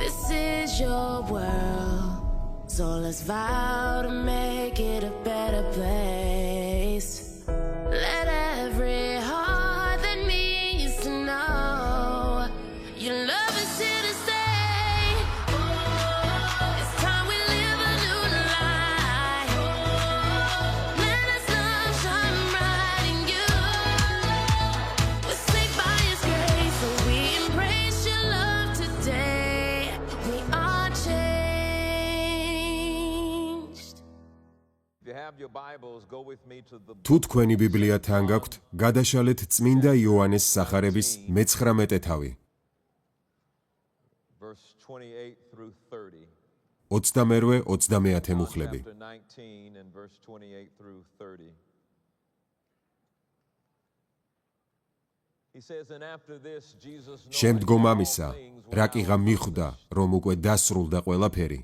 This is your world, so let's vow to make it a better place. Let every heart that needs to know your love is here to stay. It's time we live a new life. Let us love shine bright in you. We're saved by His grace, so we embrace your love today. We are changed. If you have your Bibles, go with me to the თუ თქვენი ბიბლია თან გაქვთ, გადაშალეთ წმინდა იოანეს სახარების მე-19 თავი. verse 28 through 30. 28-30 მუხლები. Chapter 19 and verse 28 through 30. He says, and after this Jesus შემდგომ ამისა, რა კიღა მიხვდა, რომ უკვე დასრულდა ყველაფერი,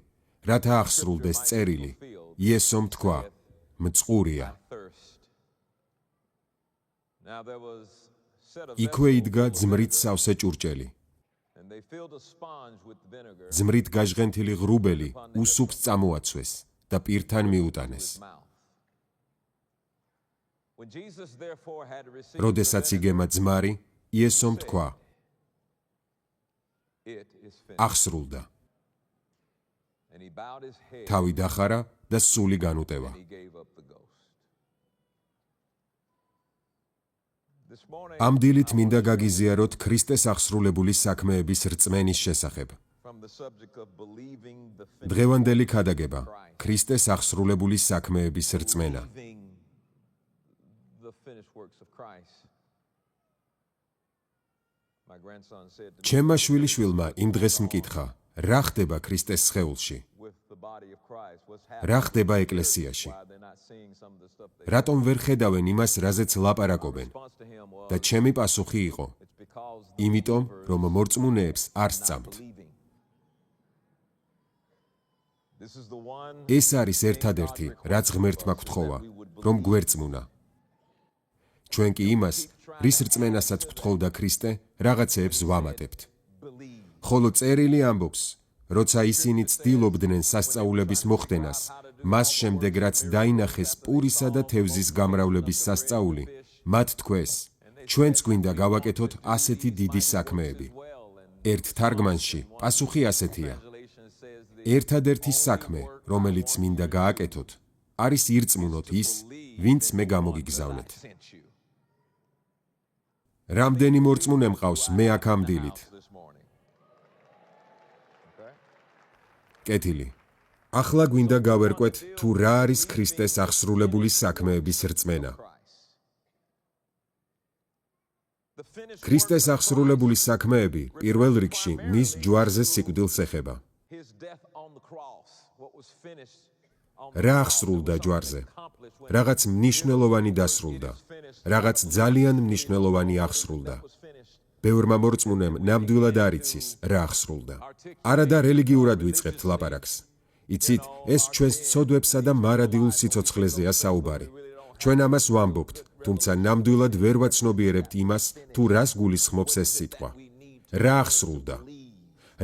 რათა აღსრულდეს წერილი, იესომ თქვა, მწყურია. Now there was set a იქვე იდგა ძმრით სავსე ჭურჭელი. and they filled a sponge with vinegar ძმრით გაჟღენთილი ღრუბელი უსუფს წამოაცვეს და პირთან მიუტანეს. mouth. When Jesus therefore had received როდესაც იგემა ძმარი, იესომ თქვა, it is finished. აღსრულდა. And he bowed his head თავი დახარა და სული განუტევა. and he gave up the ghost. This morning ამ დილით მინდა გაგიზიაროთ ქრისტეს აღსრულებული საქმეების რწმენის შესახებ. from the subject of believing the finished დღევანდელი ქადაგება, ქრისტეს აღსრულებული საქმეების რწმენა. believing the finished works of Christ. My grandson said to me, ჩემმა შვილიშვილმა იმ დღეს მკითხა, რა ხდება ქრისტეს სხეულში? with the body of Christ, what's რა happening? ხდება ეკლესიაში? Why they're not seeing some of the stuff they რატომ ვერ ხედავენ იმას, რაზეც ლაპარაკობენ? response to him was, და ჩემი პასუხი იყო, it's because იმიტომ, რომ მორწმუნეებს არ სწამთ. believing. This is the one ეს არის ერთადერთი, რაც ღმერთმა გთხოვა, რომ გვერწმუნა. ჩვენ კი იმას, რის რწმენასაც გთხოვდა ქრისტე, რაღაცეებს ვამატებთ. believe. ხოლო წერილი ამბობს, როცა ისინი ცდილობდნენ სასწაულების მოხდენას, მას შემდეგ რაც დაინახეს პურისა და თევზის გამრავლების სასწაული, მათ თქვეს, ჩვენც გვინდა გავაკეთოთ ასეთი დიდი საქმეები. ერთ თარგმანში პასუხი ასეთია: Translation says the ერთადერთი საქმე, რომელიც მინდა გააკეთოთ, არის ირწმუნოთ ის, ვინც მე გამოგიგზავნეთ. sent you რამდენი მორწმუნე მყავს მე აქ ამ დილით? this morning. კეთილი. ახლა გვინდა გავერკვეთ, თუ რა არის ქრისტეს აღსრულებული საქმეების რწმენა. The finished ქრისტეს აღსრულებული საქმეები პირველ რიგში მის ჯვარზე სიკვდილს ეხება. his death on the cross, what was finished on რა აღსრულდა ჯვარზე? accomplished when რაღაც მნიშვნელოვანი დასრულდა. რაღაც ძალიან მნიშვნელოვანი აღსრულდა. was finished. ბევრმა მორწმუნემ ნამდვილად არ იცის, რა აღსრულდა. არადა რელიგიურად ვიწყებთ ლაპარაკს. იცით, ეს ჩვენს ცოდვებსა და მარადიულ სიცოცხლეზეა საუბარი. ჩვენ ამას ვამბობთ, თუმცა ნამდვილად ვერ ვაცნობიერებთ იმას, თუ რას გულისხმობს ეს სიტყვა. რა აღსრულდა?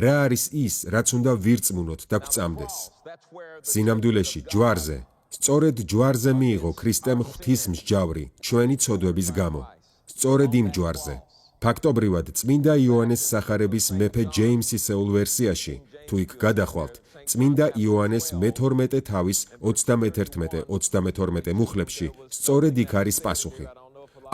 რა არის ის, რაც უნდა ვირწმუნოთ და გვწამდეს? That's where the სინამდვილეში ჯვარზე, სწორედ ჯვარზე მიიღო ქრისტემ ღვთისმსჯავრი ჩვენი ცოდვების გამო. სწორედ იმ ჯვარზე. ფაქტობრივად წმინდა იოანეს სახარების მეფე ჯეიმსისეულ ვერსიაში, თუ იქ გადახვალთ, წმინდა იოანეს მე-12 თავის 21-32 მუხლებში სწორედ იქ არის პასუხი.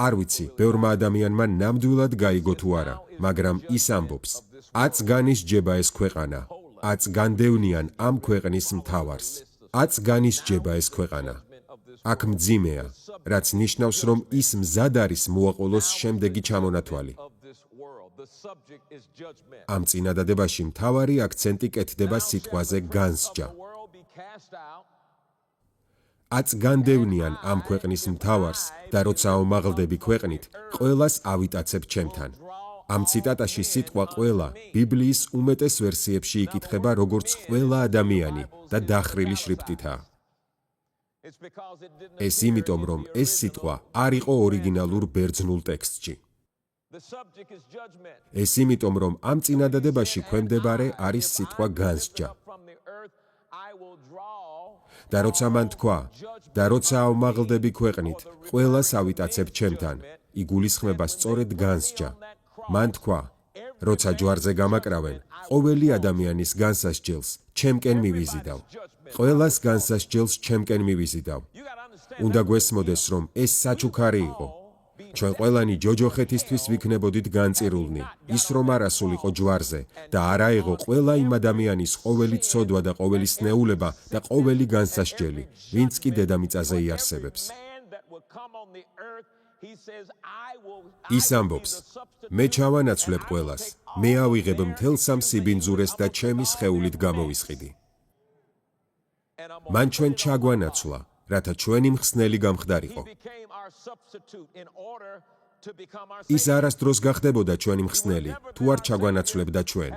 არ ვიცი, ბევრმა ადამიანმა ნამდვილად გაიგო თუ არა, მაგრამ ის ამბობს, აც განისჯება ეს ქვეყანა, აც განდევნიან ამ ქვეყნის მთავარს, აც განისჯება ეს ქვეყანა. აქ მძიმეა, რაც ნიშნავს, რომ ის მზად არის მოაყოლოს შემდეგი ჩამონათვალი. of this world. The subject is judgment. ამ წინადადებაში მთავარი აქცენტი კეთდება სიტყვაზე განსჯა. The world be cast out. აც განდევნიან ამ ქვეყნის მთავარს და როცა ომაღლდები ქვეყნით, ყველას ავიტაცებ ჩემთან. ამ ციტატაში სიტყვა ყველა ბიბლიის უმეტეს ვერსიებში იკითხება როგორც ყველა ადამიანი და დახრილი შრიფტითაა. It's because it didn't ეს იმიტომ, რომ ეს სიტყვა არ იყო ორიგინალურ ბერძნულ ტექსტში. ეს იმიტომ, რომ ამ წინადადებაში ქვემდებარე არის სიტყვა განსჯა. და როცა მან თქვა, და როცა ავმაღლდები ქვეყნით, ყველას ავიტაცებ ჩემთან, იგულისხმება სწორედ განსჯა. მან თქვა, როცა ჯვარზე გამაკრავენ, ყოველი ადამიანის განსასჯელს ჩემკენ მივიზიდავ. ყველას განსასჯელს ჩემკენ მივიზიდავ. უნდა გვესმოდეს, რომ ეს საჩუქარი იყო. ჩვენ ყველანი ჯოჯოხეთისთვის ვიქნებოდით განწირულნი, ის რომ არ ასულიყო ჯვარზე და არა იყო ყველა იმ ადამიანის ყოველი ცოდვა და ყოველი სნეულება და ყოველი განსასჯელი, ვინც კი დედამიწაზე იარსებებს. ის ამბობს, მე ჩავანაცვლებ ყველას, მე ავიღებ მთელს ამ სიბინძურეს და ჩემი სხეულით გამოვისყიდი. მან ჩვენ ჩაგვანაცვლა, რათა ჩვენი მხსნელი გამხდარიყო. ის არასდროს გახდებოდა ჩვენი მხსნელი, თუ არ ჩაგვანაცვლებდა ჩვენ.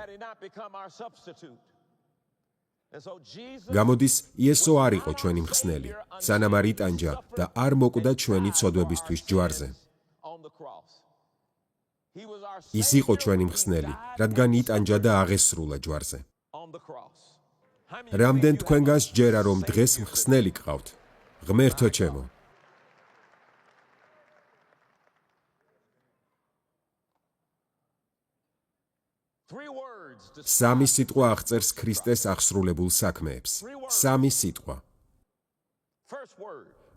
გამოდის, იესო არ იყო ჩვენი მხსნელი, სანამ არ იტანჯა და არ მოკვდა ჩვენი ცოდვებისთვის ჯვარზე. ის იყო ჩვენი მხსნელი, რადგან იტანჯა და აღესრულა ჯვარზე. რამდენ თქვენგანს ჯერა, რომ დღეს მხსნელი გყავთ? ღმერთო ჩემო. სამი სიტყვა აღწერს ქრისტეს აღსრულებულ საქმეებს. სამი სიტყვა.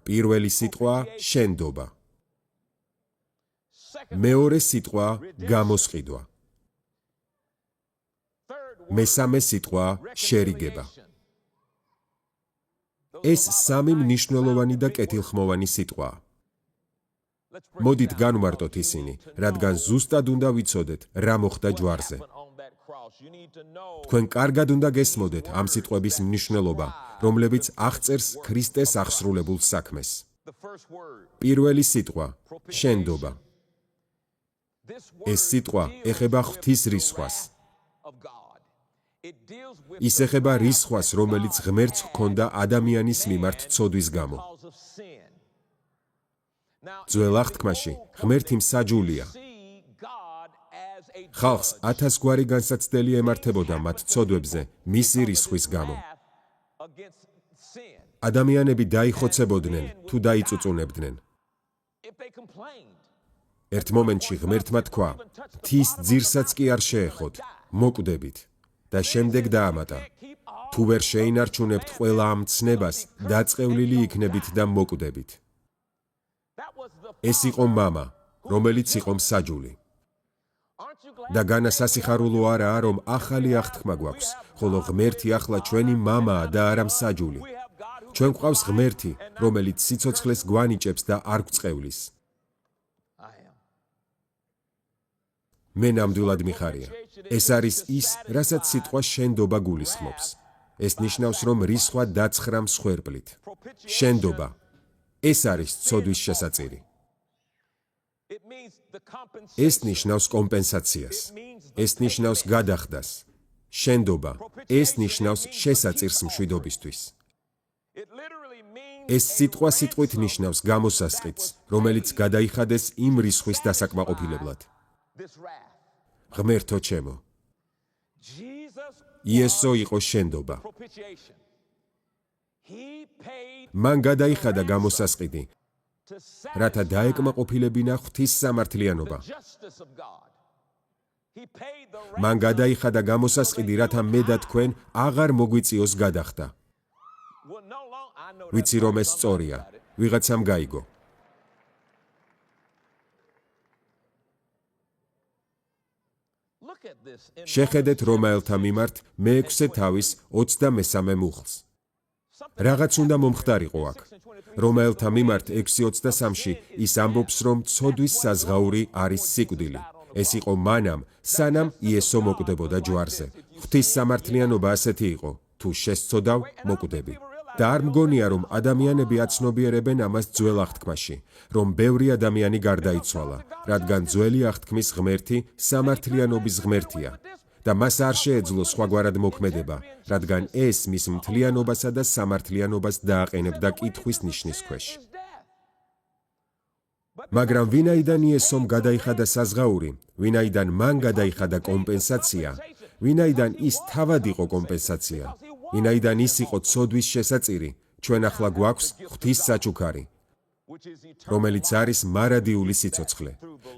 პირველი სიტყვა შენდობა. მეორე სიტყვა გამოსყიდვა. მესამე სიტყვა შერიგება. ეს სამი მნიშვნელოვანი და კეთილხმოვანი სიტყვაა. მოდით განვმარტოთ ისინი, რადგან ზუსტად უნდა ვიცოდეთ, რა მოხდა ჯვარზე. თქვენ კარგად უნდა გესმოდეთ ამ სიტყვების მნიშვნელობა, რომლებიც აღწერს ქრისტეს აღსრულებულ საქმეს. პირველი სიტყვა შენდობა. ეს სიტყვა ეხება ღვთის რისხვას. ის ეხება რისხვას, რომელიც ღმერთს ჰქონდა ადამიანის მიმართ ცოდვის გამო. ძველ აღთქმაში ღმერთი მსაჯულია. ხალხს 1000 გვარი განსაცდელი ემართებოდა მათ ცოდვებზე მისი რისხვის გამო. ადამიანები დაიხოცებოდნენ თუ დაიწუწუნებდნენ. ერთ მომენტში ღმერთმა თქვა, მთის ძირსაც კი არ შეეხოთ, მოკვდებით. და შემდეგ დაამატა, თუ ვერ შეინარჩუნებთ ყველა ამ ცნებას, დაწყევლილი იქნებით და მოკვდებით. ეს იყო მამა, რომელიც იყო მსაჯული. და განა სასიხარულო არაა, რომ ახალი აღთქმა გვაქვს, ხოლო ღმერთი ახლა ჩვენი მამაა და არა მსაჯული. ჩვენ გვყავს ღმერთი, რომელიც სიცოცხლეს გვანიჭებს და არ გვწყევლის. მე ნამდვილად მიხარია. ეს არის ის, რასაც სიტყვა შენდობა გულისხმობს. ეს ნიშნავს, რომ რისხვა დაცხრა მსხვერპლით. შენდობა. ეს არის ცოდვის შესაწირი. ეს ნიშნავს კომპენსაციას. ეს ნიშნავს გადახდას. შენდობა. ეს ნიშნავს შესაწირს მშვიდობისთვის. ეს სიტყვა სიტყვით ნიშნავს გამოსასყიდს, რომელიც გადაიხადეს იმ რისხვის დასაკმაყოფილებლად. ღმერთო ჩემო. იესო იყო შენდობა. მან გადაიხადა გამოსასყიდი, რათა დაეკმაყოფილებინა ღვთის სამართლიანობა. მან გადაიხადა გამოსასყიდი, რათა მე და თქვენ აღარ მოგვიწიოს გადახდა. ვიცი რომ ეს სწორია, ვიღაცამ გაიგო. შეხედეთ რომაელთა მიმართ მე-6 თავის 23 მუხლს. რაღაც უნდა მომხდარიყო აქ. რომაელთა მიმართ 6:23-ში ის ამბობს, რომ ცოდვის საზღაური არის სიკვდილი. ეს იყო მანამ, სანამ იესო მოკვდებოდა ჯვარზე. ღვთის სამართლიანობა ასეთი იყო, თუ შესწოდავ, მოკვდები. და არ მგონია, რომ ადამიანები აცნობიერებენ ამას ძველ აღთქმაში, რომ ბევრი ადამიანი გარდაიცვალა, რადგან ძველი აღთქმის ღმერთი სამართლიანობის ღმერთია და მას არ შეეძლო სხვაგვარად მოქმედება, რადგან ეს მის მთლიანობასა და სამართლიანობას დააყენებდა კითხვის ნიშნის ქვეშ. მაგრამ ვინაიდან იესომ გადაიხადა საზღაური, ვინაიდან მან გადაიხადა კომპენსაცია, ვინაიდან ის თავად იყო კომპენსაცია, ვინაიდან ის იყო ცოდვის შესაწირი, ჩვენ ახლა გვაქვს ღვთის საჩუქარი, რომელიც არის მარადიული სიცოცხლე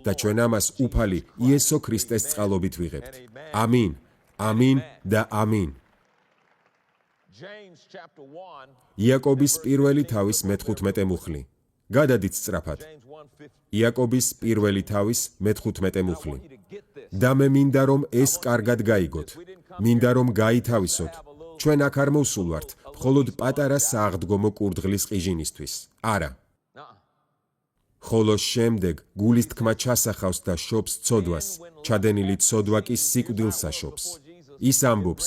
და ჩვენ ამას უფალი იესო ქრისტეს წყალობით ვიღებთ. ამინ, ამინ და ამინ. იაკობის პირველი თავის მე-15 მუხლი. გადადით სწრაფად. იაკობის პირველი თავის მე-15 მუხლი. და მე მინდა რომ ეს კარგად გაიგოთ. მინდა რომ გაითავისოთ. ჩვენ აქ არ მოვსულვართ მხოლოდ პატარა სააღდგომო კურდღლის ყიჟინისთვის. არა. ხოლო შემდეგ გულის თქმა ჩასახავს და შობს ცოდვას, ჩადენილი ცოდვა კი სიკვდილს აშობს. ის ამბობს,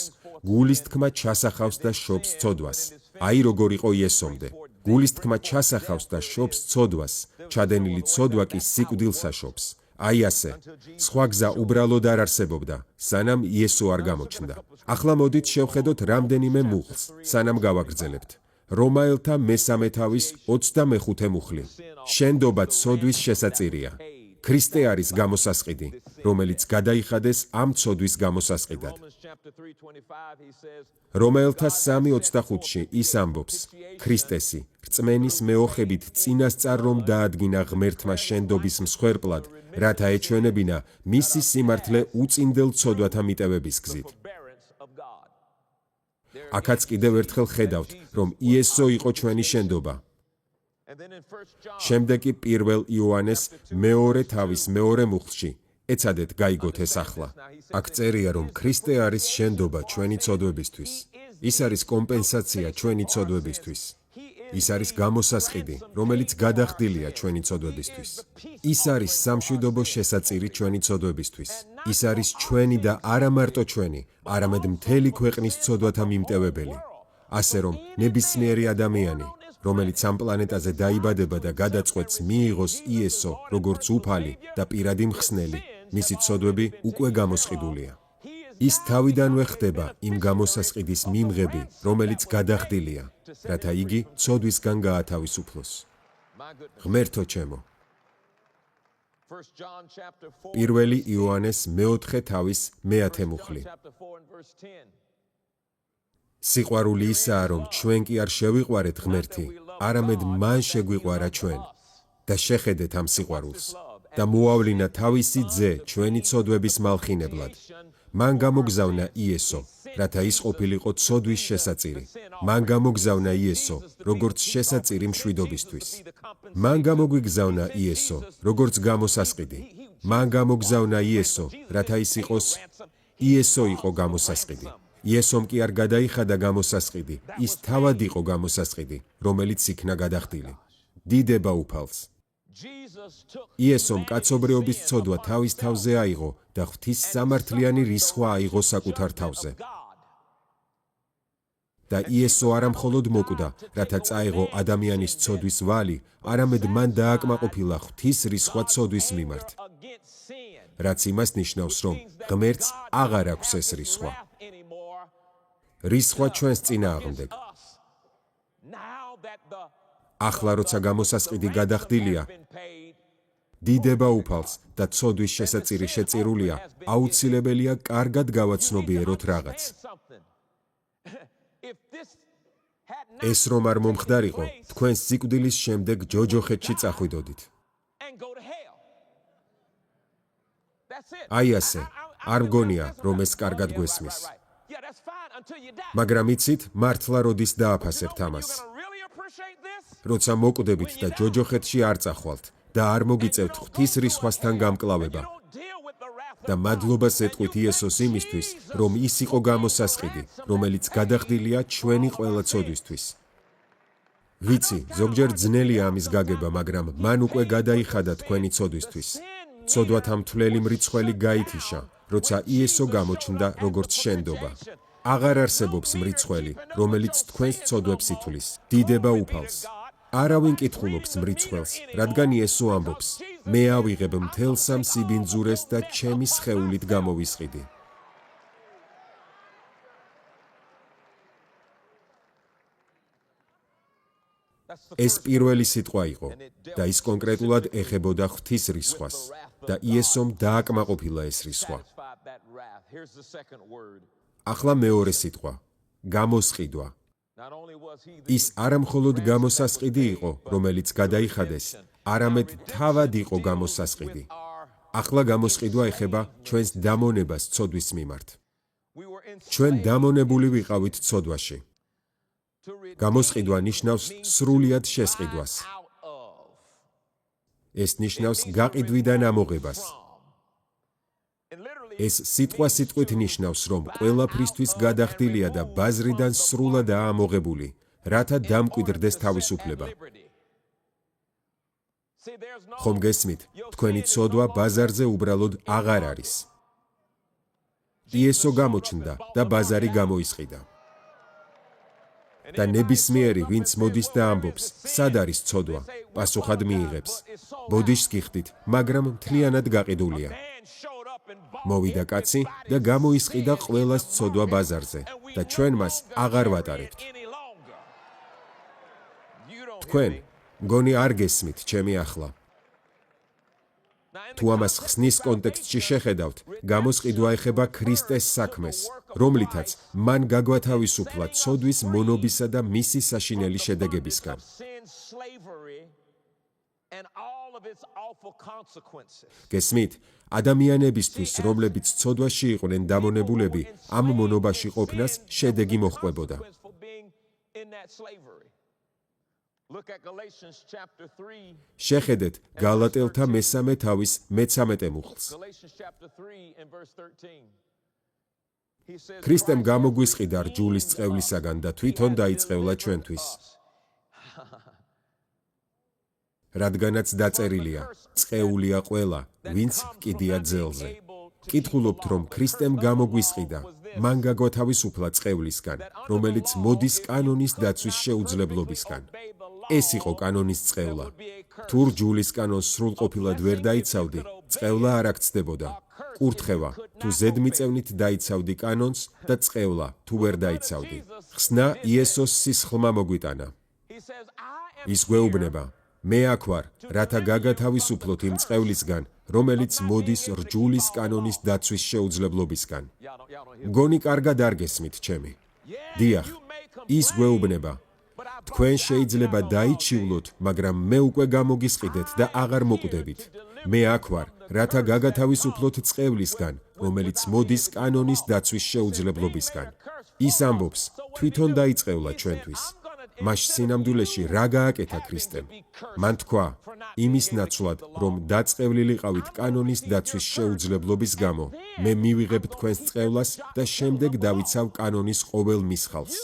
გულის თქმა ჩასახავს და შობს ცოდვას. აი როგორ იყო იესომდე. გულის თქმა ჩასახავს და შობს ცოდვას, ჩადენილი ცოდვა კი სიკვდილს აშობს. აი ასე, სხვა გზა უბრალოდ არ არსებობდა, სანამ იესო არ გამოჩნდა. ახლა მოდით შევხედოთ რამდენიმე მუხლს, სანამ გავაგრძელებთ. რომაელთა მესამე თავის 25 მუხლი. შენდობა ცოდვის შესაწირია. ქრისტე არის გამოსასყიდი, რომელიც გადაიხადეს ამ ცოდვის გამოსასყიდად. რომაელთა 3:25-ში ის ამბობს, ქრისტესი, რწმენის მეოხებით წინასწარ რომ დაადგინა ღმერთმა შენდობის მსხვერპლად, რათა ეჩვენებინა მისი სიმართლე უწინდელ ცოდვათა მიტევების გზით. აქაც კიდევ ერთხელ ხედავთ, რომ იესო იყო ჩვენი შენდობა. შემდეგ კი 1 იოანეს მეორე თავის მეორე მუხლში, ეცადეთ გაიგოთ ეს ახლა. აქ წერია, რომ ქრისტე არის შენდობა ჩვენი ცოდვებისთვის. ის არის კომპენსაცია ჩვენი ცოდვებისთვის. ის არის გამოსასყიდი, რომელიც გადახდილია ჩვენი ცოდვებისთვის. ის არის სამშვიდობო შესაწირი ჩვენი ცოდვებისთვის. ის არის ჩვენი და არა მარტო ჩვენი, არამედ მთელი ქვეყნის ცოდვათა მიმტევებელი. ასე რომ, ნებისმიერი ადამიანი, რომელიც ამ პლანეტაზე დაიბადება და გადაწყვეტს მიიღოს იესო როგორც უფალი და პირადი მხსნელი, მისი ცოდვები უკვე გამოსყიდულია. ის თავიდანვე ხდება იმ გამოსასყიდის მიმღები, რომელიც გადახდილია, რათა იგი ცოდვისგან გაათავისუფლოს. ღმერთო ჩემო. 1 იოანეს მე-4 თავის მე-10 მუხლი. სიყვარული ისაა, რომ ჩვენ კი არ შევიყვარეთ ღმერთი, არამედ მან შეგვიყვარა ჩვენ და შეხედეთ ამ სიყვარულს და მოავლინა თავისი ძე ჩვენი ცოდვების მალხინებლად. მან გამოგზავნა იესო, რათა ის ყოფილიყო ცოდვის შესაწირი. მან გამოგზავნა იესო, როგორც შესაწირი მშვიდობისთვის. მან გამოგვიგზავნა იესო, როგორც გამოსასყიდი. მან გამოგზავნა იესო, რათა ის იყოს იესო იყო გამოსასყიდი. იესომ კი არ გადაიხადა გამოსასყიდი, ის თავად იყო გამოსასყიდი, რომელიც იქნა გადახდილი. დიდება უფალს. იესომ კაცობრიობის ცოდვა თავის თავზე აიღო და ღვთის სამართლიანი რისხვა აიღო საკუთარ თავზე. და იესო არა მხოლოდ მოკვდა, რათა წაეღო ადამიანის ცოდვის ვალი, არამედ მან დააკმაყოფილა ღვთის რისხვა ცოდვის მიმართ. რაც იმას ნიშნავს, რომ ღმერთს აღარ აქვს ეს რისხვა. რისხვა ჩვენს წინააღმდეგ. ახლა როცა გამოსასყიდი გადახდილია, დიდება უფალს და ცოდვის შესაწირი შეწირულია, აუცილებელია კარგად გავაცნობიეროთ რაღაც. ეს რომ არ მომხდარიყო, თქვენ სიკვდილის შემდეგ ჯოჯოხეთში წახვიდოდით. აი ასე, არ მგონია, რომ ეს კარგად გვესმის. მაგრამ იცით, მართლა როდის დააფასებთ ამას. როცა მოკვდებით და ჯოჯოხეთში არ წახვალთ და არ მოგიწევთ ღვთის რისხვასთან გამკლავება. და მადლობას ეტყვით იესოს იმისთვის, რომ ის იყო გამოსასყიდი, რომელიც გადახდილია ჩვენი ყველა ცოდვისთვის. ვიცი, ზოგჯერ ძნელია ამის გაგება, მაგრამ მან უკვე გადაიხადა თქვენი ცოდვისთვის. ცოდვათა მთვლელი მრიცხველი გაითიშა, როცა იესო გამოჩნდა როგორც შენდობა. აღარ არსებობს მრიცხველი, რომელიც თქვენს ცოდვებს ითვლის. დიდება უფალს. არავინ კითხულობს მრიცხველს, რადგან იესო ამბობს, მე ავიღებ მთელს ამ სიბინძურეს და ჩემი სხეულით გამოვისყიდი. ეს პირველი სიტყვა იყო და ის კონკრეტულად ეხებოდა ღვთის რისხვას და იესომ დააკმაყოფილა ეს რისხვა. ახლა მეორე სიტყვა, გამოსყიდვა. ის არამხოლოდ გამოსასყიდი იყო, რომელიც გადაიხადეს, არამედ თავად იყო გამოსასყიდი. ახლა გამოსყიდვა ეხება ჩვენს დამონებას ცოდვის მიმართ. ჩვენ დამონებული ვიყავით ცოდვაში. გამოსყიდვა ნიშნავს სრულიად შესყიდვას. ეს ნიშნავს გაყიდვიდან ამოღებას. ეს სიტყვა სიტყვით ნიშნავს, რომ ყველაფრისთვის გადახდილია და ბაზრიდან სრულადაა ამოღებული, რათა დამკვიდრდეს თავისუფლება. ხომ გესმით, თქვენი ცოდვა ბაზარზე უბრალოდ აღარ არის. იესო გამოჩნდა და ბაზარი გამოისყიდა. და ნებისმიერი, ვინც მოდის და ამბობს, სად არის ცოდვა, პასუხად მიიღებს. ბოდიშს გიხდით, მაგრამ მთლიანად გაყიდულია. მოვიდა კაცი და გამოისყიდა ყველას ცოდვა ბაზარზე და ჩვენ მას აღარ ვატარებთ. თქვენ მგონი არ გესმით ჩემი ახლა. თუ ამას ხსნის კონტექსტში შეხედავთ, გამოსყიდვა ეხება ქრისტეს საქმეს, რომლითაც მან გაგვათავისუფლა ცოდვის მონობისა და მისი საშინელი შედეგებისგან. გესმით, ადამიანებისთვის, რომლებიც ცოდვაში იყვნენ დამონებულები, ამ მონობაში ყოფნას შედეგი მოჰყვებოდა. შეხედეთ გალატელთა მესამე თავის მე-13 მუხლს. ქრისტემ გამოგვისყიდა რჯულის წყევლისაგან და თვითონ დაიწყევლა ჩვენთვის. რადგანაც დაწერილია, წყეულია ყველა, ვინც კიდია ძელზე. კითხულობთ, რომ ქრისტემ გამოგვისყიდა, მან გაგვათავისუფლა წყევლისგან, რომელიც მოდის კანონის დაცვის შეუძლებლობისგან. ეს იყო კანონის წყევლა. თუ რჯულის კანონს სრულყოფილად ვერ დაიცავდი, წყევლა არ აქცდებოდა. კურთხევა, თუ ზედმიწევნით დაიცავდი კანონს და წყევლა, თუ ვერ დაიცავდი. ხსნა იესოს სისხლმა მოგვიტანა. ის გვეუბნება, მე აქ ვარ, რათა გაგათავისუფლოთ იმ წყევლისგან, რომელიც მოდის რჯულის კანონის დაცვის შეუძლებლობისგან. მგონი კარგად არ გესმით ჩემი. დიახ, ის გვეუბნება, თქვენ შეიძლება დაიჩივლოთ, მაგრამ მე უკვე გამოგისყიდეთ და აღარ მოკვდებით. მე აქ ვარ, რათა გაგათავისუფლოთ წყევლისგან, რომელიც მოდის კანონის დაცვის შეუძლებლობისგან. ის ამბობს, თვითონ დაიწყევლა ჩვენთვის. მაშ სინამდვილეში რა გააკეთა ქრისტემ? მან თქვა, იმის ნაცვლად, რომ დაწყევლილიყავით კანონის დაცვის შეუძლებლობის გამო, მე მივიღებ თქვენს წყევლას და შემდეგ დავიცავ კანონის ყოველ მისხალს.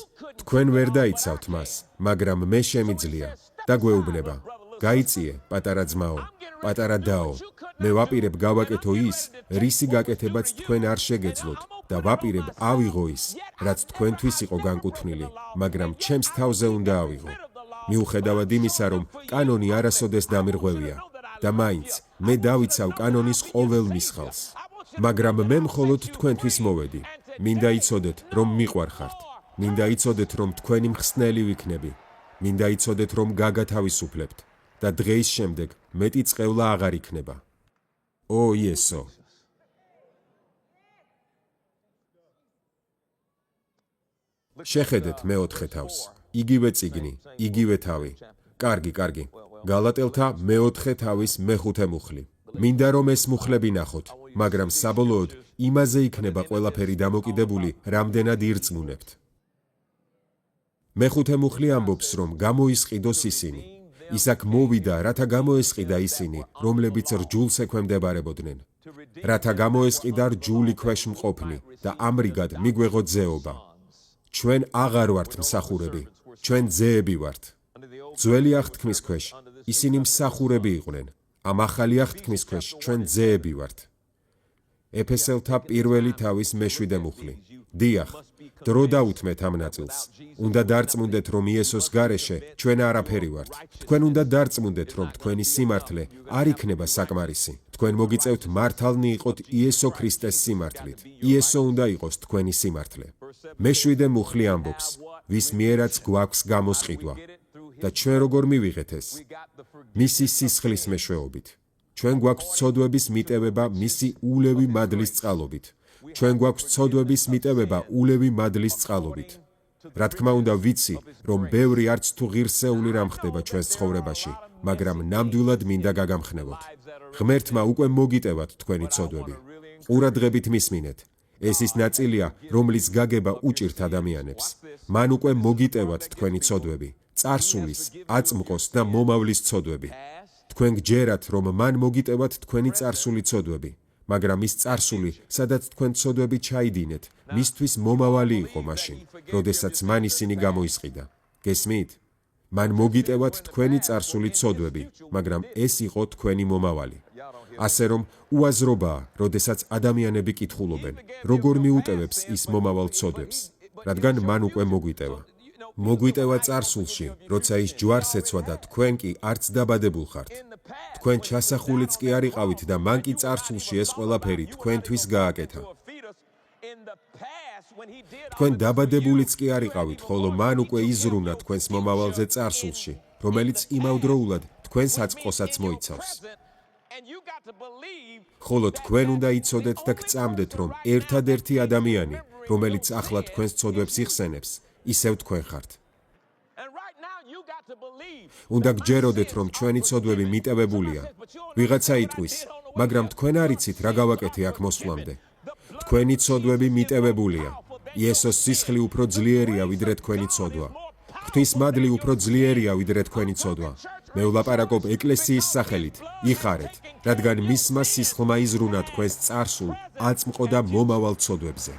თქვენ ვერ დაიცავთ მას, მაგრამ მე შემიძლია და გვეუბნება, გაიწიე, პატარა ძმაო, პატარა დაო, მე ვაპირებ გავაკეთო ის, რისი გაკეთებაც თქვენ არ შეგეძლოთ და ვაპირებ ავიღო ის, რაც თქვენთვის იყო განკუთვნილი, მაგრამ ჩემს თავზე უნდა ავიღო. მიუხედავად იმისა, რომ კანონი არასოდეს დამირღვევია და მაინც მე დავიცავ კანონის ყოველ მისხალს. მაგრამ მე მხოლოდ თქვენთვის მოვედი. მინდა იცოდეთ, რომ მიყვარხართ. მინდა იცოდეთ, რომ თქვენი მხსნელი ვიქნები. მინდა იცოდეთ, რომ გაგათავისუფლებთ და დღეის შემდეგ მეტი წყევლა აღარ იქნება. ო იესო! შეხედეთ მე-4 თავს. იგივე წიგნი, იგივე თავი. კარგი. გალატელთა მე-4 თავის მე-5 მუხლი. მინდა რომ ეს მუხლები ნახოთ, მაგრამ საბოლოოდ იმაზე იქნება ყველაფერი დამოკიდებული, რამდენად ირწმუნებთ. მე-5 მუხლი ამბობს, რომ გამოისყიდოს ისინი. ის აქ მოვიდა, რათა გამოესყიდა ისინი, რომლებიც რჯულს ექვემდებარებოდნენ. რათა გამოესყიდა რჯული ქვეშ მყოფნი და ამრიგად მიგვეღო ძეობა. ჩვენ აღარ ვართ მსახურები, ჩვენ ძეები ვართ. ძველი აღთქმის ქვეშ ისინი მსახურები იყვნენ, ამ ახალი აღთქმის ქვეშ ჩვენ ძეები ვართ. ეფესელთა პირველი თავის მე-7 მუხლი. დიახ, დრო დაუთმეთ ამ ნაწილს. უნდა დარწმუნდეთ, რომ იესოს გარეშე ჩვენ არაფერი ვართ. თქვენ უნდა დარწმუნდეთ, რომ თქვენი სიმართლე არ იქნება საკმარისი. თქვენ მოგიწევთ მართალნი იყოთ იესო ქრისტეს სიმართლით. იესო უნდა იყოს თქვენი სიმართლე. მე-7 მუხლი ამბობს, ვის მიერაც გვაქვს გამოსყიდვა. და ჩვენ როგორ მივიღეთ ეს? მისი სისხლის მეშვეობით. ჩვენ გვაქვს ცოდვების მიტევება მისი ულევი მადლის წყალობით. ჩვენ გვაქვს ცოდვების მიტევება ულევი მადლის წყალობით. რა თქმა უნდა ვიცი, რომ ბევრი არც თუ ღირსეული რამ ხდება ჩვენს ცხოვრებაში, მაგრამ ნამდვილად მინდა გაგამხნევოთ. ღმერთმა უკვე მოგიტევათ თქვენი ცოდვები. ყურადღებით მისმინეთ. ეს ის ნაწილია, რომლის გაგება უჭირთ ადამიანებს. მან უკვე მოგიტევათ თქვენი ცოდვები, წარსულის, აწმყოს და მომავლის ცოდვები. თქვენ გჯერათ, რომ მან მოგიტევათ თქვენი წარსული ცოდვები, მაგრამ ის წარსული, სადაც თქვენ ცოდვები ჩაიდინეთ, მისთვის მომავალი იყო მაშინ, როდესაც მან ისინი გამოისყიდა. გესმით? მან მოგიტევათ თქვენი წარსული ცოდვები, მაგრამ ეს იყო თქვენი მომავალი. ასე რომ, უაზრობაა, როდესაც ადამიანები კითხულობენ, როგორ მიუტევებს ის მომავალ ცოდვებს, რადგან მან უკვე მოგვიტევა. მოგვიტევა წარსულში, როცა ის ჯვარს ეცვა და თქვენ კი არც დაბადებულ ხართ. თქვენ ჩასახულიც კი არ იყავით და მან კი წარსულში ეს ყველაფერი თქვენთვის გააკეთა. თქვენ დაბადებულიც კი არ იყავით, ხოლო მან უკვე იზრუნა თქვენს მომავალზე წარსულში, რომელიც იმავდროულად თქვენს აწმყოსაც მოიცავს. ხოლო თქვენ უნდა იცოდეთ და გწამდეთ, რომ ერთადერთი ადამიანი, რომელიც ახლა თქვენს ცოდვებს იხსენებს, ისევ თქვენ ხართ. უნდა გჯეროდეთ, რომ ჩვენი ცოდვები მიტევებულია. ვიღაცა იტყვის, მაგრამ თქვენ არ იცით რა გავაკეთე აქ მოსვლამდე. თქვენი ცოდვები მიტევებულია. იესოს სისხლი უფრო ძლიერია ვიდრე თქვენი ცოდვა. ღვთის მადლი უფრო ძლიერია ვიდრე თქვენი ცოდვა. მე ვლაპარაკობ ეკლესიის სახელით, იხარეთ, რადგან მისმა სისხლმა იზრუნა თქვენს წარსულ, აწმყო და მომავალ ცოდვებზე.